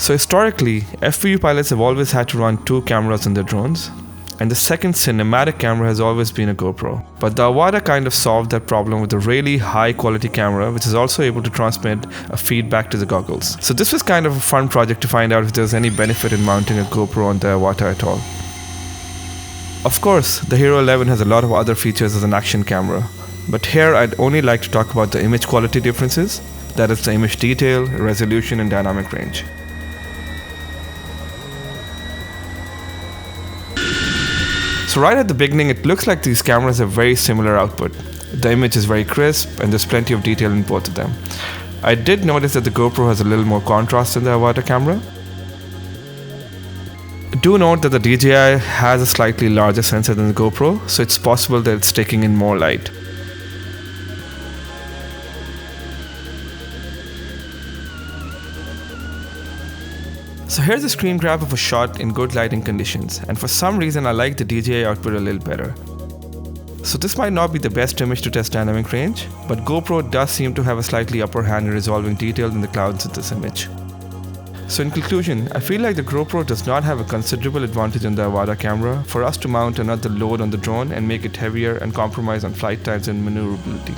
So historically, FPV pilots have always had to run 2 cameras in their drones, and the second cinematic camera has always been a GoPro. But the Avata kind of solved that problem with a really high quality camera, which is also able to transmit a feedback to the goggles. So this was kind of a fun project to find out if there's any benefit in mounting a GoPro on the Avata at all. Of course, the Hero 11 has a lot of other features as an action camera, but here I'd only like to talk about the image quality differences, that is the image detail, resolution and dynamic range. So right at the beginning, it looks like these cameras have very similar output. The image is very crisp and there's plenty of detail in both of them. I did notice that the GoPro has a little more contrast than the Avata camera. Do note that the DJI has a slightly larger sensor than the GoPro, so it's possible that it's taking in more light. So here's a screen grab of a shot in good lighting conditions, and for some reason I like the DJI output a little better. So this might not be the best image to test dynamic range, but GoPro does seem to have a slightly upper hand in resolving detail in the clouds in this image. So in conclusion, I feel like the GoPro does not have a considerable advantage on the Avata camera for us to mount another load on the drone and make it heavier and compromise on flight times and maneuverability.